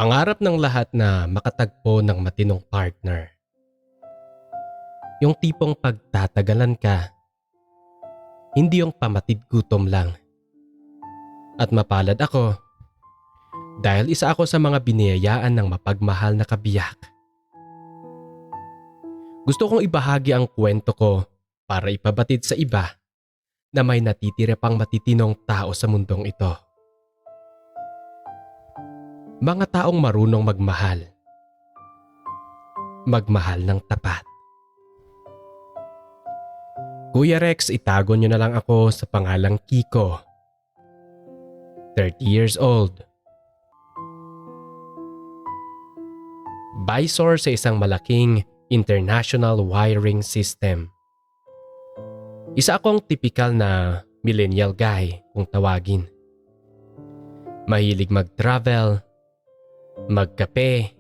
Pangarap ng lahat na makatagpo ng matinong partner. Yung tipong pagtatagalan ka, hindi yung pamatid gutom lang. At mapalad ako dahil isa ako sa mga biniyayaan ng mapagmahal na kabiyak. Gusto kong ibahagi ang kwento ko para ipabatid sa iba na may natitira pang matitinong tao sa mundong ito. Mga taong marunong magmahal. Magmahal ng tapat. Kuya Rex, itago niyo na lang ako sa pangalang Kiko. 30 years old. Visor sa isang malaking international wiring system. Isa akong tipikal na millennial guy kung tawagin. Mahilig mag-travel, magkape,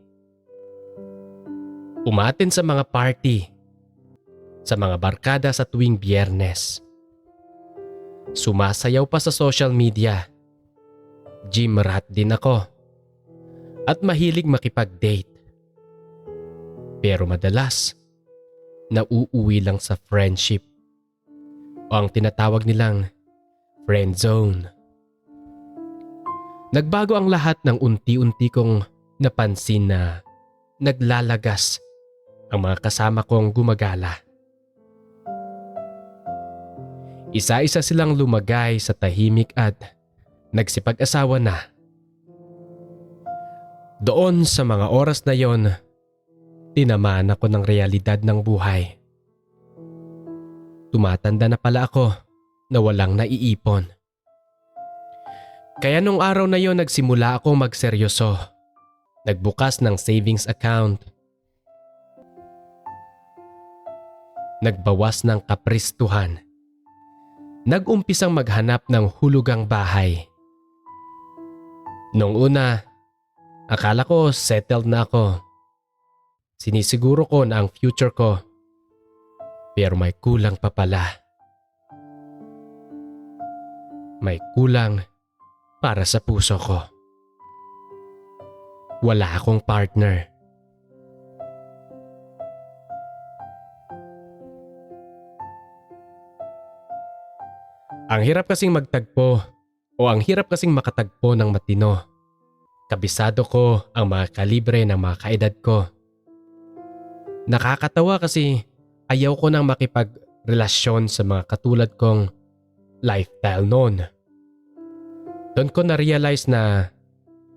umaten sa mga party, sa mga barkada sa tuwing Biyernes. Sumasayaw pa sa social media. Gym rat din ako. At mahilig makipag-date. Pero madalas, nauuwi lang sa friendship o ang tinatawag nilang friend zone. Nagbago ang lahat ng unti-unti kong napansin na naglalagas ang mga kasama kong gumagala. Isa-isa silang lumagay sa tahimik at nagsipag-asawa na. Doon sa mga oras na yon, tinamaan ako ng realidad ng buhay. Tumatanda na pala ako na walang naiipon. Kaya nung araw na yon nagsimula akong magseryoso. Nagbukas ng savings account. Nagbawas ng kapristuhan. Nag-umpisang maghanap ng hulugang bahay. Nung una, akala ko settled na ako. Sinisiguro ko na ang future ko. Pero may kulang pa pala. May kulang para sa puso ko. Wala akong partner. Ang hirap kasing magtagpo o ang hirap kasing makatagpo ng matino. Kabisado ko ang mga kalibre ng mga kaedad ko. Nakakatawa kasi ayaw ko nang makipagrelasyon sa mga katulad kong lifestyle noon. Doon ko na-realize na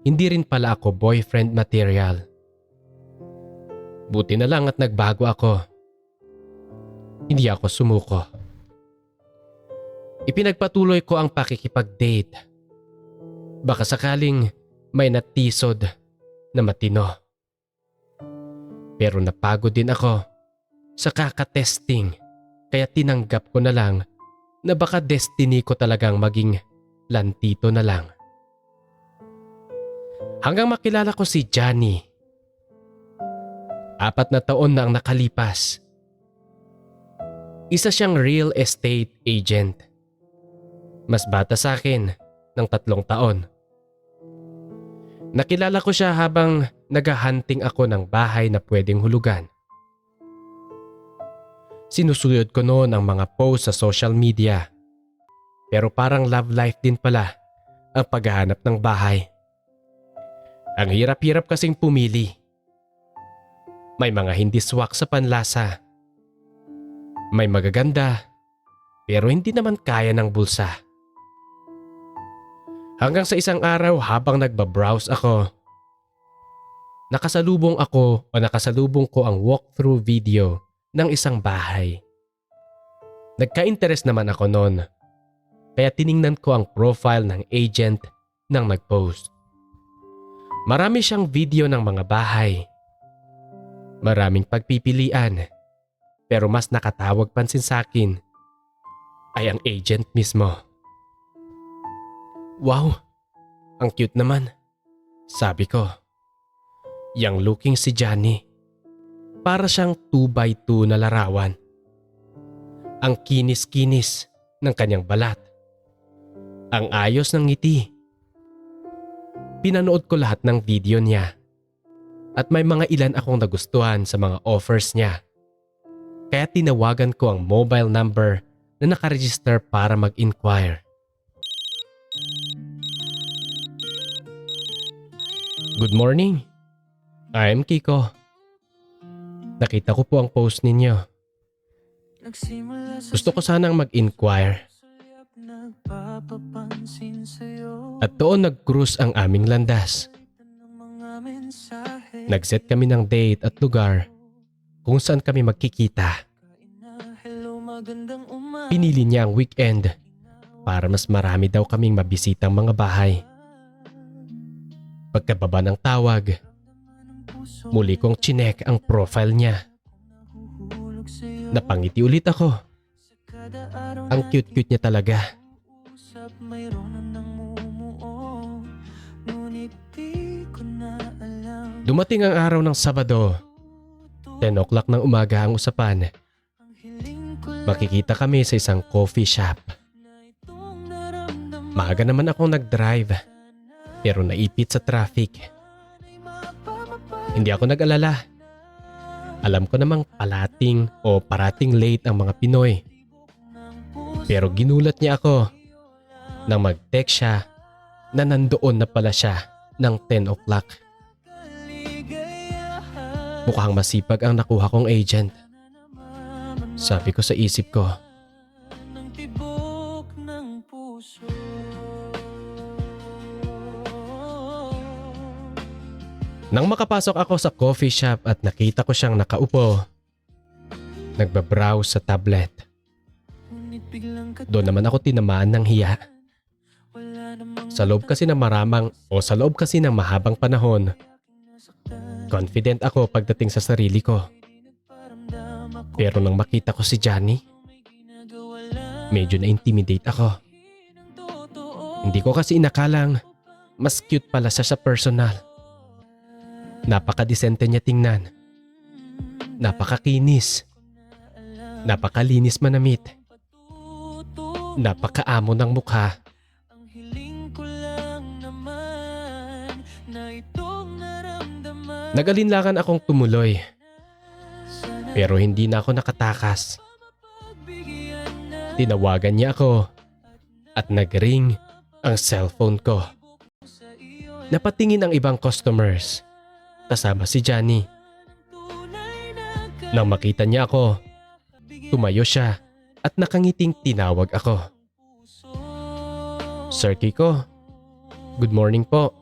hindi rin pala ako boyfriend material. Buti na lang at nagbago ako. Hindi ako sumuko. Ipinagpatuloy ko ang pakikipag-date. Baka sakaling may natisod na matino. Pero napagod din ako sa kakatesting kaya tinanggap ko na lang na baka destiny ko talagang maging lantito na lang. Hanggang makilala ko si Johnny. 4 na taon na ang nakalipas. Isa siyang real estate agent. Mas bata sa akin ng 3 taon. Nakilala ko siya habang naghahunting ako ng bahay na pwedeng hulugan. Sinusuyod ko noon ang mga post sa social media. Pero parang love life din pala ang paghahanap ng bahay. Ang hirap-hirap kasing pumili. May mga hindi swak sa panlasa. May magaganda pero hindi naman kaya ng bulsa. Hanggang sa isang araw habang nagbabrowse ako, nakasalubong ko ang walkthrough video ng isang bahay. Nagka-interest naman ako noon. Kaya tiningnan ko ang profile ng agent nang nag-post. Marami siyang video ng mga bahay. Maraming pagpipilian. Pero mas nakatawag pansin sa akin ay ang agent mismo. Wow, ang cute naman, sabi ko. Yang looking si Johnny. Para siyang 2x2 na larawan. Ang kinis-kinis ng kanyang balat. Ang ayos ng ngiti. Pinanood ko lahat ng video niya. At may mga ilan akong nagustuhan sa mga offers niya. Kaya tinawagan ko ang mobile number na nakaregister para mag-inquire. Good morning. I'm Kiko. Nakita ko po ang post ninyo. Gusto ko sanang mag-inquire. At doon nag-cruise ang aming landas. Nag-set kami ng date at lugar kung saan kami magkikita. Pinili niya ang weekend para mas marami daw kaming mabisitang mga bahay. Pagkababa ng tawag, muli kong chinek ang profile niya. Napangiti ulit ako. Ang cute-cute niya talaga. Dumating ang araw ng Sabado. 10 o'clock ng umaga ang usapan. Makikita kami sa isang coffee shop. Maaga naman akong nag-drive pero naipit sa traffic. Hindi ako nag-alala. Alam ko namang parating late ang mga Pinoy. Pero ginulat niya ako nang mag-text siya na nandoon na pala siya ng 10 o'clock. Mukhang masipag ang nakuha kong agent. Sabi ko sa isip ko. Nang makapasok ako sa coffee shop at nakita ko siyang nakaupo, nagbabrowse sa tablet. Doon naman ako tinamaan ng hiya. Sa loob kasi ng mahabang panahon, confident ako pagdating sa sarili ko. Pero nang makita ko si Johnny, medyo na-intimidate ako. Hindi ko kasi inakalang mas cute pala siya sa personal. Napakadesente niya tingnan. Napakakinis. Napakalinis manamit. Napakaamo ng mukha. Nagalinlangan akong tumuloy. Pero hindi na ako nakatakas. Tinawagan niya ako at nag-ring ang cellphone ko. Napatingin ang ibang customers kasama si Johnny. Nang makita niya ako, tumayo siya at nakangiting tinawag ako. Sir Kiko, good morning po.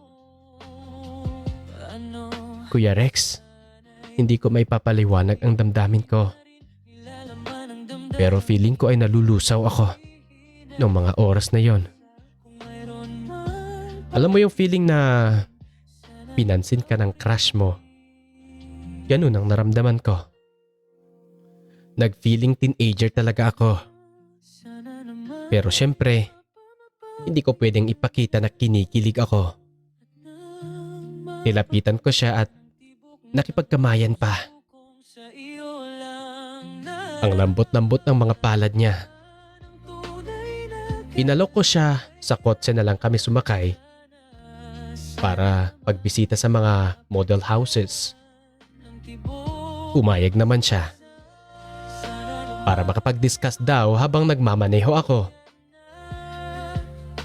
Kuya Rex, hindi ko may papaliwanag ang damdamin ko. Pero feeling ko ay nalulusaw ako noong mga oras na yon. Alam mo yung feeling na pinansin ka ng crush mo? Ganun ang naramdaman ko. Nag-feeling teenager talaga ako. Pero syempre, hindi ko pwedeng ipakita na kinikilig ako. Nilapitan ko siya at nakipagkamayan pa. Ang lambot-lambot ng mga palad niya. Inalok ko siya sa kotse na lang kami sumakay para pagbisita sa mga model houses. Umayag naman siya. Para makapag-discuss daw habang nagmamaneho ako.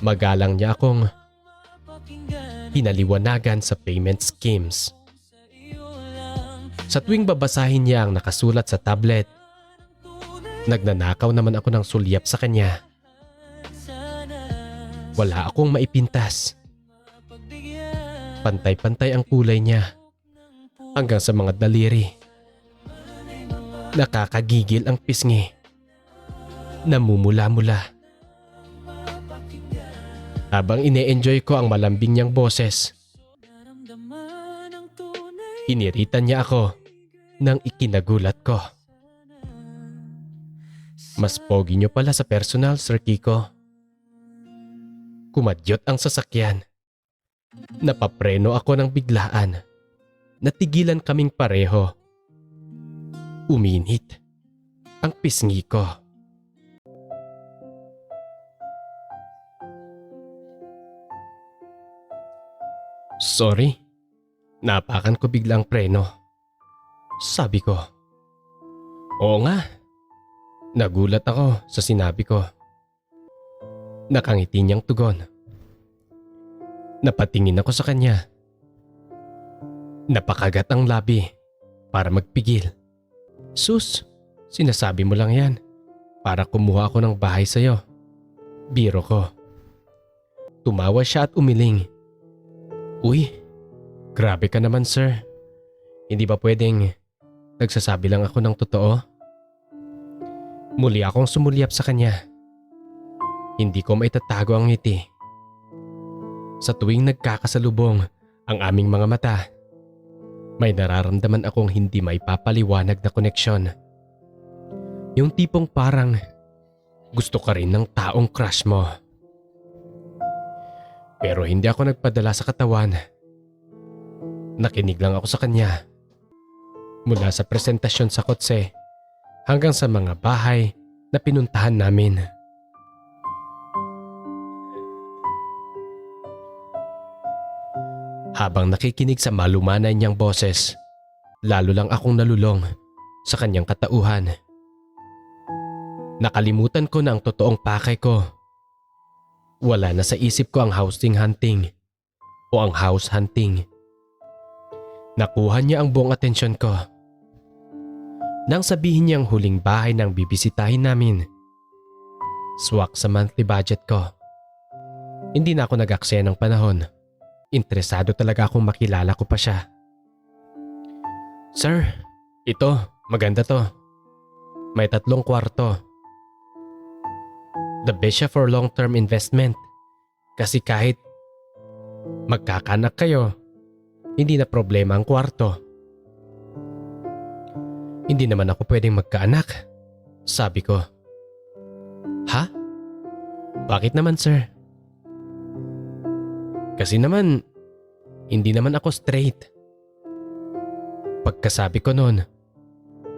Magalang niya akong pinaliwanagan sa payment schemes. Sa tuwing babasahin niya ang nakasulat sa tablet, nagnanakaw naman ako ng sulyap sa kanya. Wala akong maipintas. Pantay-pantay ang kulay niya hanggang sa mga daliri. Nakakagigil ang pisngi. Namumula-mula. Habang ine-enjoy ko ang malambing niyang boses, iniritan niya ako nang ikinagulat ko. Mas pogi niyo pala sa personal, Sir Kiko. Kumadyot ang sasakyan. Napapreno ako ng biglaan. Natigilan kaming pareho. Uminit ang pisngi ko. Sorry, napakan ko biglang preno. Sabi ko. Oo nga. Nagulat ako sa sinabi ko. Nakangiti niyang tugon. Napatingin ako sa kanya. Napakagat ang labi para magpigil. Sus, sinasabi mo lang yan para kumuha ako ng bahay sa'yo. Biro ko. Tumawa siya at umiling. Uy, grabe ka naman sir. Hindi ba pwedeng nagsasabi lang ako ng totoo? Muli akong sumulyap sa kanya. Hindi ko maitatago ang ngiti. Sa tuwing nagkakasalubong ang aming mga mata, may nararamdaman akong hindi maipapaliwanag na koneksyon. Yung tipong parang gusto ka rin ng taong crush mo. Pero hindi ako nagpadala sa katawan. Nakinig lang ako sa kanya. Mula sa presentasyon sa kotse hanggang sa mga bahay na pinuntahan namin. Habang nakikinig sa malumanay niyang boses, lalo lang akong nalulong sa kanyang katauhan. Nakalimutan ko na ang totoong pakay ko. Wala na sa isip ko ang housing hunting o ang house hunting. Nakuha niya ang buong atensyon ko. Nang sabihin niyang huling bahay nang bibisitahin namin, swak sa monthly budget ko. Hindi na ako nag-aksaya ng panahon. Interesado talaga akong makilala ko pa siya. Sir, ito, maganda to. May 3 kwarto. The best siya for long-term investment. Kasi kahit magkakanak kayo, hindi na problema ang kwarto. Hindi naman ako pwedeng magkaanak, sabi ko. Ha? Bakit naman sir? Kasi naman, hindi naman ako straight. Pagkasabi ko noon,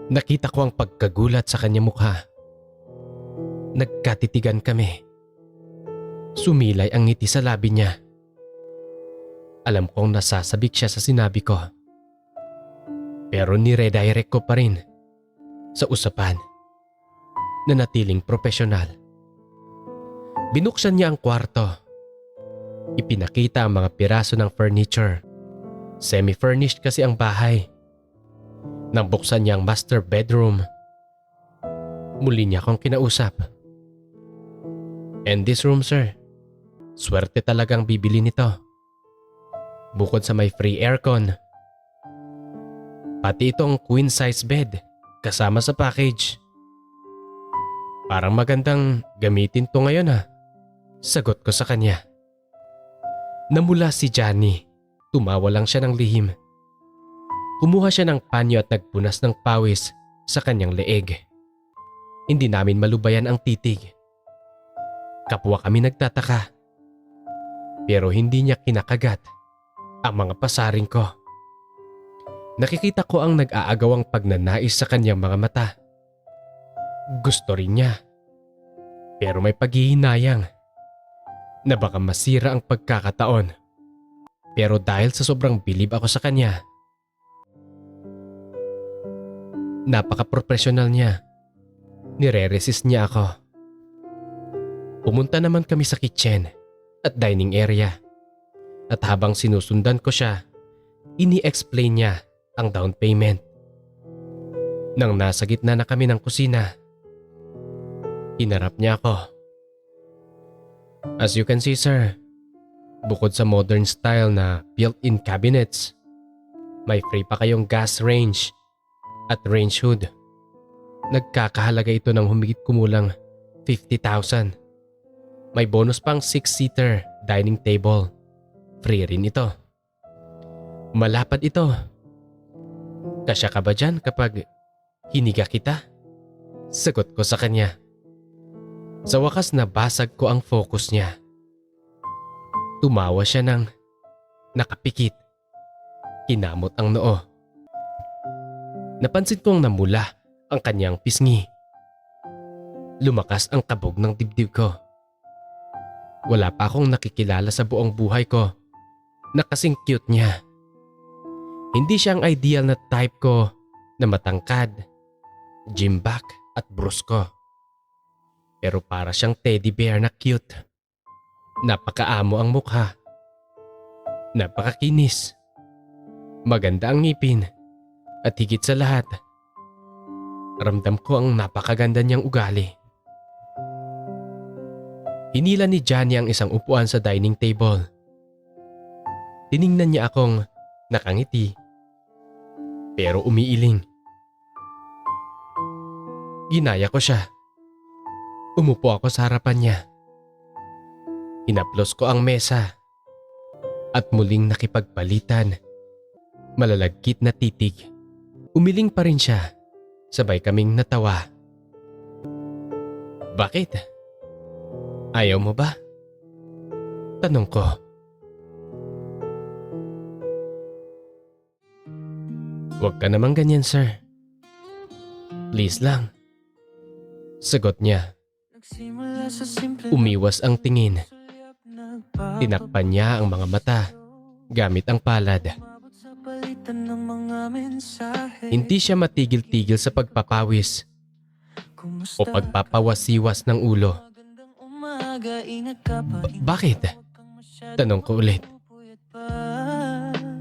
nakita ko ang pagkagulat sa kanyang mukha. Nagkatitigan kami. Sumilay ang ngiti sa labi niya. Alam kong nasasabik siya sa sinabi ko. Pero nire-direct ko pa rin sa usapan. Nanatiling profesional. Binuksan niya ang kwarto. Ipinakita ang mga piraso ng furniture. Semi-furnished kasi ang bahay. Nang buksan niya ang master bedroom, muli niya akong kinausap. And this room sir, swerte talagang bibili nito. Bukod sa may free aircon, pati itong queen size bed kasama sa package. Parang magandang gamitin to ngayon ha, sagot ko sa kanya. Namula si Johnny, tumawa lang siya ng lihim. Kumuha siya ng panyo at nagpunas ng pawis sa kanyang leeg. Hindi namin malubayan ang titig. Kapwa kami nagtataka. Pero hindi niya kinakagat ang mga pasaring ko. Nakikita ko ang nag-aagawang pagnanais sa kanyang mga mata. Gusto rin niya. Pero may paghihinayang na baka masira ang pagkakataon. Pero dahil sa sobrang bilib ako sa kanya, napaka-professional niya. Nire-resist niya ako. Pumunta naman kami sa kitchen at dining area. At habang sinusundan ko siya, ini-explain niya ang down payment. Nang nasa gitna na kami ng kusina, hinarap niya ako. As you can see sir, bukod sa modern style na built-in cabinets, may free pa kayong gas range at range hood. Nagkakahalaga ito ng humigit kumulang 50,000. May bonus pang 6-seater dining table. Free rin ito. Malapad ito. Kasya ka ba dyan kapag hiniga kita? Sagot ko sa kanya. Sa wakas nabasag ko ang focus niya. Tumawa siya ng nakapikit. Kinamot ang noo. Napansin kong namula ang kanyang pisngi. Lumakas ang kabog ng dibdib ko. Wala pa akong nakikilala sa buong buhay ko na kasing cute niya. Hindi siya ang ideal na type ko na matangkad, gym-back at brusko. Pero para siyang teddy bear na cute. Napakaamo ang mukha. Napakakinis. Maganda ang ngipin. At higit sa lahat, ramdam ko ang napakaganda niyang ugali. Hinila ni Johnny ang isang upuan sa dining table. Tiningnan niya akong nakangiti pero umiiling. Ginaya ko siya. Umupo ako sa harapan niya. Hinaplos ko ang mesa at muling nakipagpalitan. Malalagkit na titig. Umiling pa rin siya. Sabay kaming natawa. Bakit? Ayaw mo ba? Tanong ko. Huwag ka namang ganyan, sir. Please lang. Sagot niya. Umiwas ang tingin. Tinakpan niya ang mga mata gamit ang palad. Hindi siya matigil-tigil sa pagpapawis o pagpapawasiwas ng ulo. Bakit? Tanong ko ulit.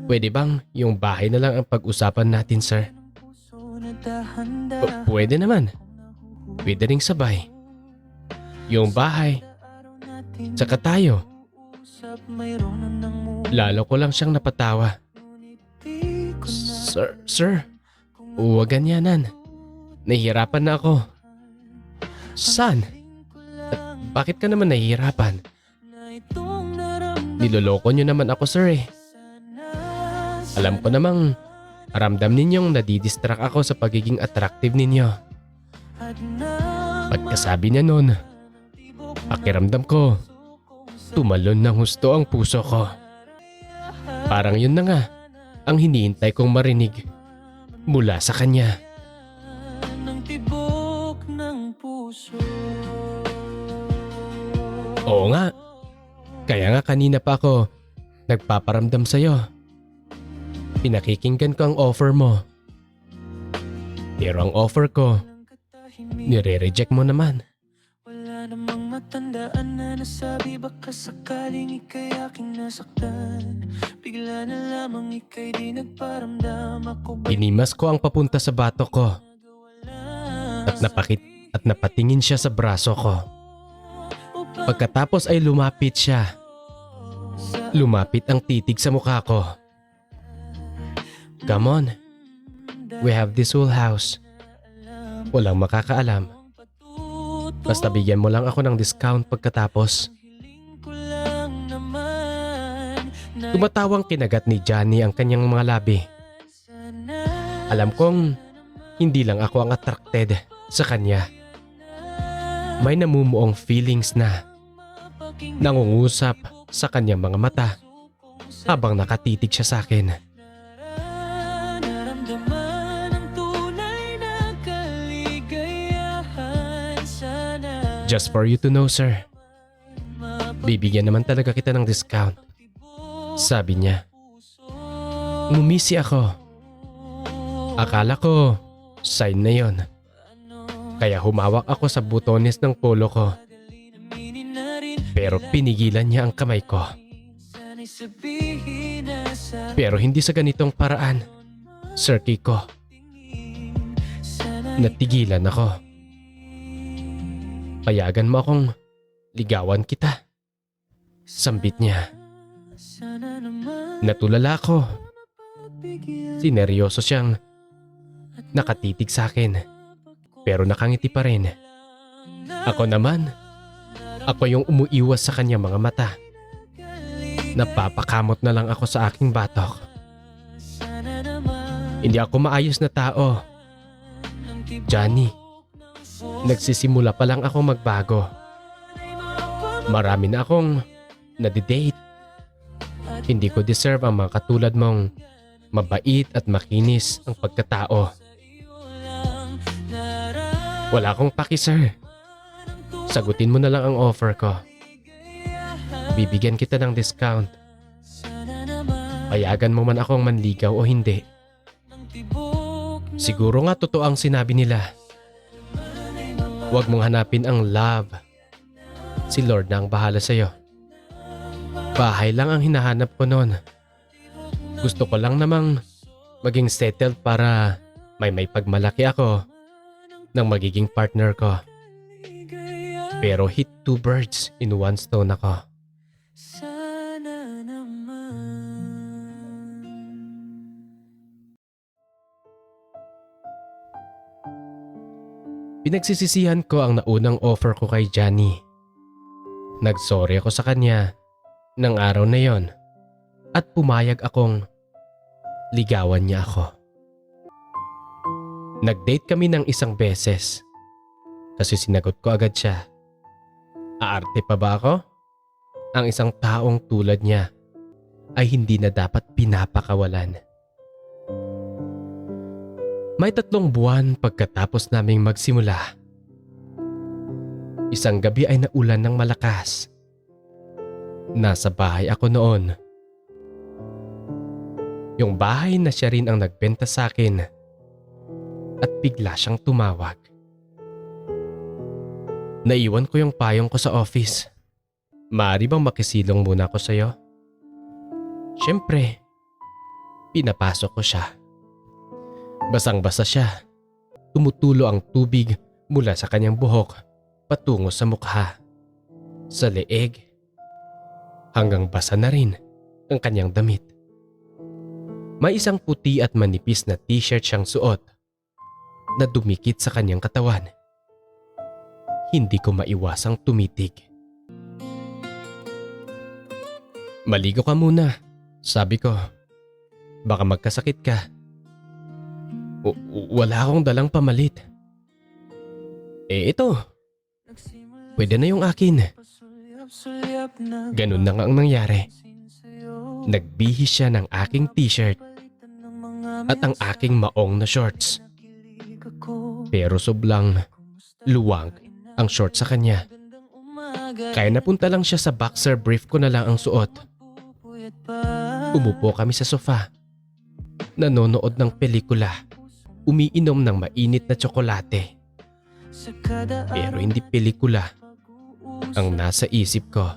Pwede bang yung bahay na lang ang pag-usapan natin, sir? Pwede naman. Pwede ring sabay. Yung bahay. Tsaka tayo. Lalo ko lang siyang napatawa. Sir, huwag ganyanan. Nahihirapan na ako. Saan? At bakit ka naman nahihirapan? Niloloko niyo naman ako, sir eh. Alam ko namang ramdam ninyong nadidistract ako sa pagiging attractive ninyo. Pagkasabi niya nun, pakiramdam ko, tumalon ng husto ang puso ko. Parang yun na nga ang hinihintay kong marinig mula sa kanya. Oo nga, kaya nga kanina pa ako nagpaparamdam sa'yo. Pinakikinggan ko ang offer mo. Pero ang offer ko, nire-reject mo naman. Wala namang matandaan na nasabi baka sakaling ika'y aking nasaktan. Bigla na lamang ika'y di nagparamdam ako. Inimas ko ang papunta sa batok ko. At napatingin siya sa braso ko. Pagkatapos ay lumapit siya. Lumapit ang titig sa mukha ko. Come on. We have this whole house. Walang makakaalam. Basta bigyan mo lang ako ng discount pagkatapos. Tumatawang kinagat ni Johnny ang kanyang mga labi. Alam kong hindi lang ako ang attracted sa kanya. May namumuong feelings na nangungusap sa kanyang mga mata habang nakatitig siya sa akin. Just for you to know, sir. Bibigyan naman talaga kita ng discount. Sabi niya. Ngumisi ako. Akala ko, sign na yon. Kaya humawak ako sa butones ng polo ko. Pero pinigilan niya ang kamay ko. Pero hindi sa ganitong paraan, Sir Kiko. Natigilan ako. Payagan mo akong ligawan kita. Sambit niya. Natulala ako. Sineryoso siyang nakatitig sa akin. Pero nakangiti pa rin. Ako naman, ako yung umuiwas sa kanya mga mata. Napapakamot na lang ako sa aking batok. Hindi ako maayos na tao. Johnny, nagsisimula pa lang ako magbago. Marami na akong nadidate. Hindi ko deserve ang mga katulad mong mabait at makinis ang pagkatao. Wala akong paki, sir. Sagutin mo na lang ang offer ko. Bibigyan kita ng discount. Payagan mo man akong manligaw o hindi. Siguro nga totoo ang sinabi nila. Huwag mong hanapin ang love. Si Lord na ang bahala sa'yo. Bahay lang ang hinahanap ko noon. Gusto ko lang namang maging settled para may pagmalaki ako ng magiging partner ko. Pero hit two birds in one stone ako. Sana naman. Pinagsisisihan ko ang naunang offer ko kay Johnny. Nagsorry ako sa kanya ng araw na yon at pumayag akong ligawan niya ako. Nag-date kami ng isang beses kasi sinagot ko agad siya. Aarte pa ba ako? Ang isang taong tulad niya ay hindi na dapat pinapakawalan. May 3 buwan pagkatapos naming magsimula. Isang gabi ay naulan ng malakas. Nasa bahay ako noon. Yung bahay na siya rin ang nagbenta sa akin at bigla siyang tumawag. Naiwan ko yung payong ko sa office. Maaari bang makisilong muna ako sa'yo? Siyempre, pinapasok ko siya. Basang-basa siya. Tumutulo ang tubig mula sa kanyang buhok patungo sa mukha, sa leeg, hanggang basa na rin ang kanyang damit. May isang puti at manipis na t-shirt siyang suot na dumikit sa kanyang katawan. Hindi ko maiwasang tumitig. Maligo ka muna, sabi ko. Baka magkasakit ka. Wala akong dalang pamalit. Ito. Pwede na yung akin. Ganun na nga ang nangyari. Nagbihis siya ng aking t-shirt at ang aking maong na shorts. Pero sobrang luwag ang short sa kanya. Kaya napunta lang siya sa boxer brief ko na lang ang suot. Umupo kami sa sofa. Nanonood ng pelikula. Umiinom ng mainit na tsokolate. Pero hindi pelikula ang nasa isip ko.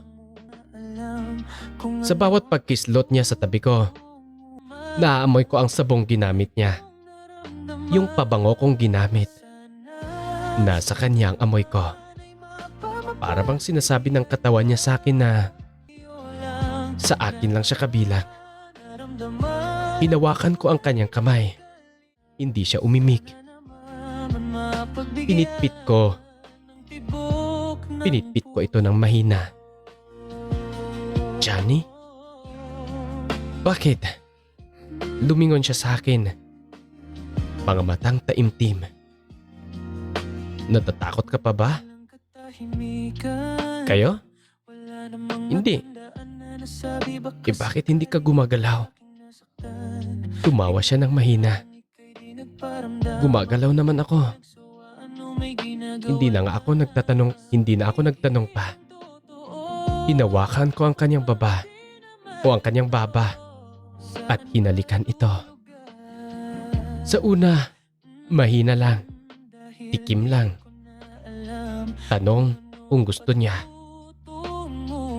Sa bawat pagkislot niya sa tabi ko, naaamoy ko ang sabong ginamit niya. Yung pabango kong ginamit. Nasa kanya ang amoy ko. Para bang sinasabi ng katawan niya sa akin na sa akin lang siya kabilang. Hinawakan ko ang kanyang kamay. Hindi siya umimik. Pinitpit ko ito ng mahina. Johnny? Bakit? Lumingon siya sa akin. Mga matang taimtim. Natatakot ka pa ba? Kayo? Hindi. Bakit hindi ka gumagalaw? Tumawa siya ng mahina. Gumagalaw naman ako. Hindi na ako nagtanong pa. Hinawakan ko ang kanyang baba o ang kanyang baba at hinalikan ito. Sa una, mahina lang, tikim lang. Tanong kung gusto niya.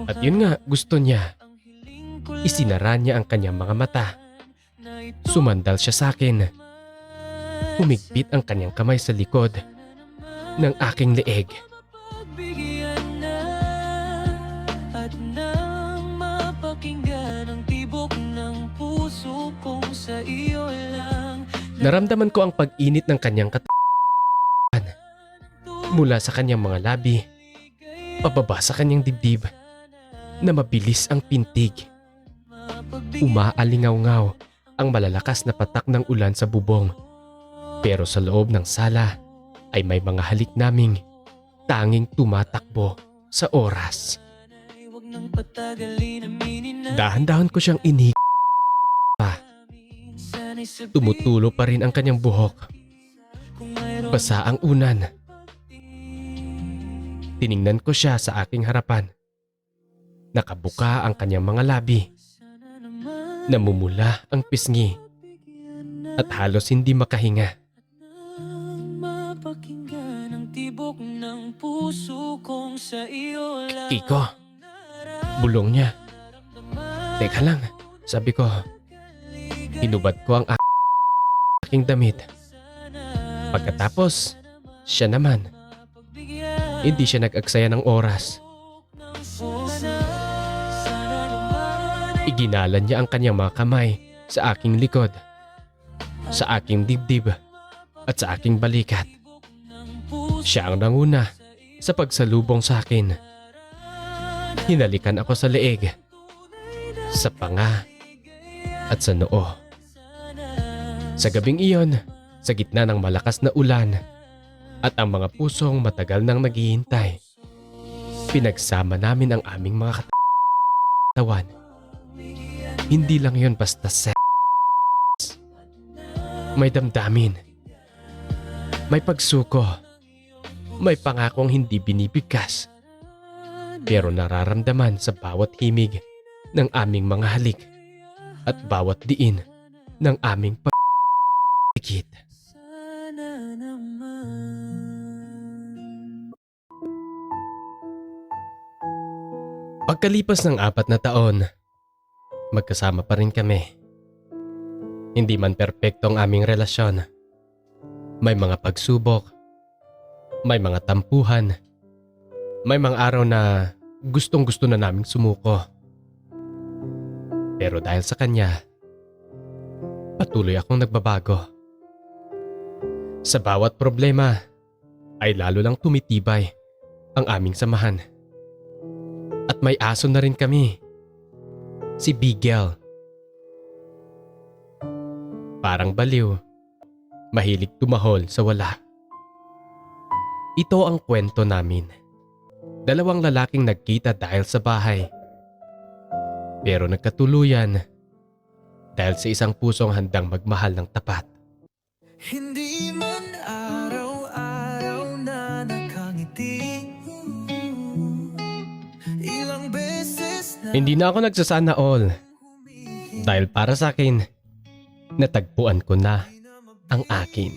At yun nga, gusto niya. Isinara niya ang kanyang mga mata. Sumandal siya sa akin. Humigpit ang kanyang kamay sa likod ng aking leeg. Naramdaman ko ang pag-init ng kanyang katawan mula sa kanyang mga labi, pababa sa kanyang dibdib na mabilis ang pintig. Umaalingaw-ngaw ang malalakas na patak ng ulan sa bubong. Pero sa loob ng sala ay may mga halik naming tanging tumatakbo sa oras. Dahan-dahan ko siyang inig. Tumutulo pa rin ang kanyang buhok. Basa ang unan. Tiningnan ko siya sa aking harapan. Nakabuka ang kanyang mga labi. Namumula ang pisngi at halos hindi makahinga. Mapakinggan ang tibok ng puso kong sa iyo lang. Kiko, bulong niya. Teka lang, sabi ko. Hinubad ko ang aking damit. Pagkatapos, siya naman. Hindi siya nag-aksaya ng oras. Iginalan niya ang kanyang mga kamay sa aking likod, sa aking dibdib, at sa aking balikat. Siya ang nanguna sa pagsalubong sa akin. Hinalikan ako sa leeg, sa panga, at sa noo. Sa gabing iyon, sa gitna ng malakas na ulan at ang mga pusong matagal nang naghihintay, pinagsama namin ang aming mga katawan. Hindi lang yun basta sex. May damdamin, may pagsuko, may pangakong hindi binibigkas, pero nararamdaman sa bawat himig ng aming mga halik at bawat diin ng aming pagkikit. Sana naman. Pagkalipas ng 4 na taon, magkasama pa rin kami. Hindi man perpekto ang aming relasyon. May mga pagsubok, may mga tampuhan, may mga araw na gustong-gusto na naming sumuko. Pero dahil sa kanya, patuloy akong nagbabago. Sa bawat problema ay lalo lang tumitibay ang aming samahan. At may aso na rin kami, si Bigel. Parang baliw, mahilig tumahol sa wala. Ito ang kwento namin. 2 lalaking nagkita dahil sa bahay. Pero nagkatuluyan dahil sa isang pusong handang magmahal ng tapat. Hindi man araw-araw na nakangiti. Ilang beses na Hindi na ako nagsasana all dahil para sa akin, natagpuan ko na ang akin.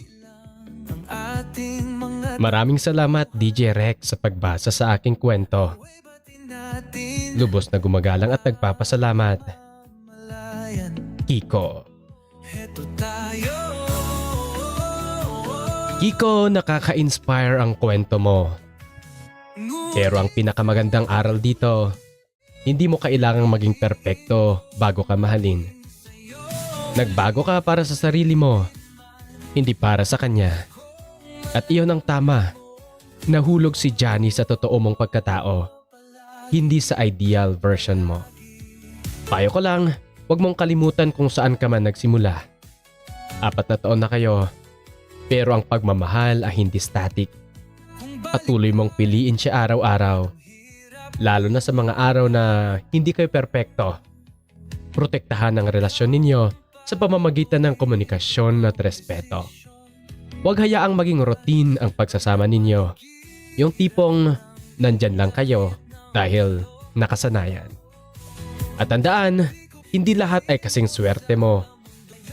ang ating mga Maraming salamat DJ Rex sa pagbasa sa aking kwento. batin natin Lubos na gumagalang at nagpapasalamat. malayan. Kiko. Heto tayo. Kiko, nakaka-inspire ang kwento mo. Pero ang pinakamagandang aral dito, hindi mo kailangang maging perpekto bago ka mahalin. Nagbago ka para sa sarili mo, hindi para sa kanya. At iyon ang tama. Nahulog si Johnny sa totoo mong pagkatao, hindi sa ideal version mo. Payo ko lang, huwag mong kalimutan kung saan ka man nagsimula. 4 na taon na kayo, pero ang pagmamahal ay hindi static. Patuloy mong piliin siya araw-araw, lalo na sa mga araw na hindi kayo perpekto. Protektahan ang relasyon ninyo sa pamamagitan ng komunikasyon at respeto. Huwag hayaang maging routine ang pagsasama ninyo. Yung tipong nandyan lang kayo dahil nakasanayan. At tandaan, hindi lahat ay kasing swerte mo.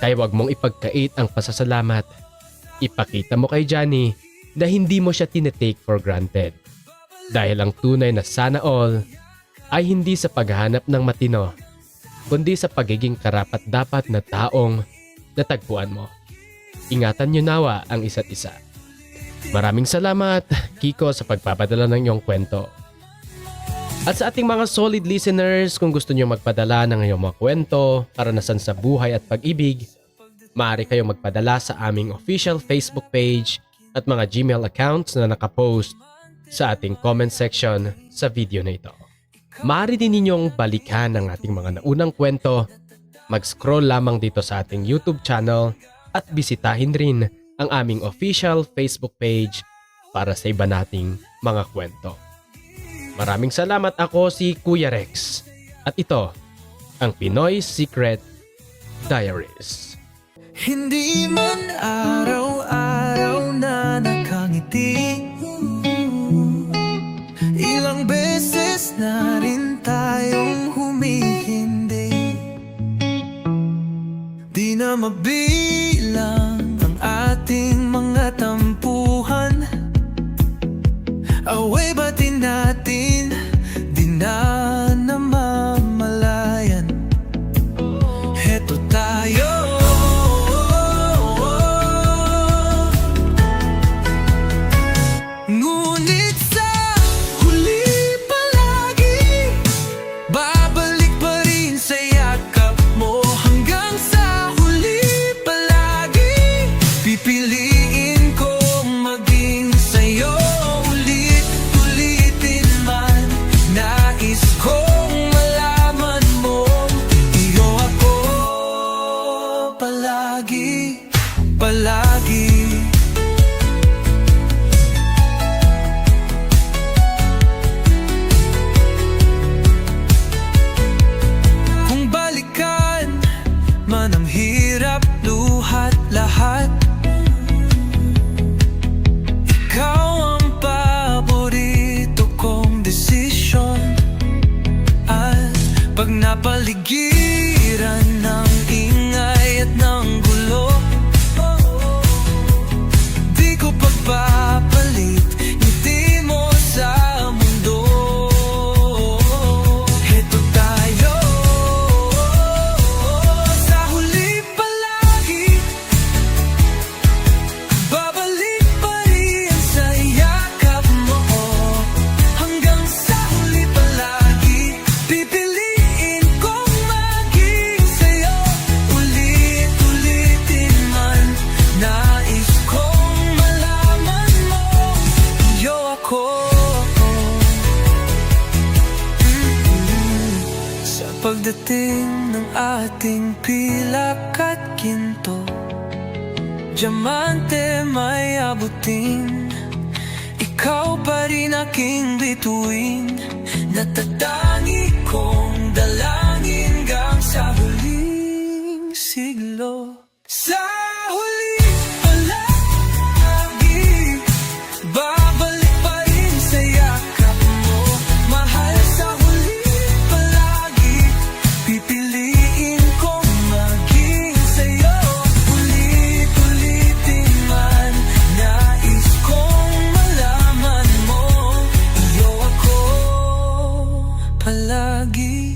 Kaya huwag mong ipagkait ang pasasalamat. Ipakita mo kay Johnny na hindi mo siya tinetake for granted. Dahil ang tunay na sana all ay hindi sa paghahanap ng matino, kundi sa pagiging karapat-dapat na taong natagpuan mo. Ingatan niyo nawa ang isa't isa. Maraming salamat, Kiko, sa pagpapadala ng iyong kwento. At sa ating mga solid listeners, kung gusto niyo magpadala ng iyong mga kwento, karanasan sa buhay at pag-ibig, maaari kayong magpadala sa aming official Facebook page at mga Gmail accounts na nakapost sa ating comment section sa video na ito. Maaari din ninyong balikan ang ating mga naunang kwento, mag-scroll lamang dito sa ating YouTube channel at bisitahin rin ang aming official Facebook page para sa iba nating mga kwento. Maraming salamat, ako si Kuya Rex at ito ang Pinoy Secret Diaries. Hindi man araw-araw na nakangiti. Ilang beses na rin tayong humihindi. mabilang ang ating mga tampuhan. Away batin natin, di na namamalayan. Heto tayo, ngunit sa huli palagi babalik pa rin sa yakap mo. Hanggang sa huli palagi pipiliin kong maging sa'yo. Ulit-ulitin man, nais kong malaman mo, iyo ako palagi, palagi. Kung balikan man ang hirap, luhat lahat, ikaw ang paborito kong desisyon. At pag napaligiran ng ingay at ng gulo, di ko pagpapalit ngiti mo sa mundo. Heto tayo, sa huli palagi babalik pa rin sa yakap mo. Hanggang sa huli palagi pipiliin kong maging sa'yo. Ulit-ulitin man, nais kong malaman mo, iyo ako. Sa pagdating ng ating pilak at ginto, diamante may abutin, ikaw pa rin aking bituin. Natatangi kong dalangin hanggang sa huling siglo. Sa huli palagi babalik pa rin sa yakap mo. Mahal, sa huli palagi pipiliin kong maging sa'yo. Ulit-ulitin man, nais kong malaman mo, iyo ako palagi.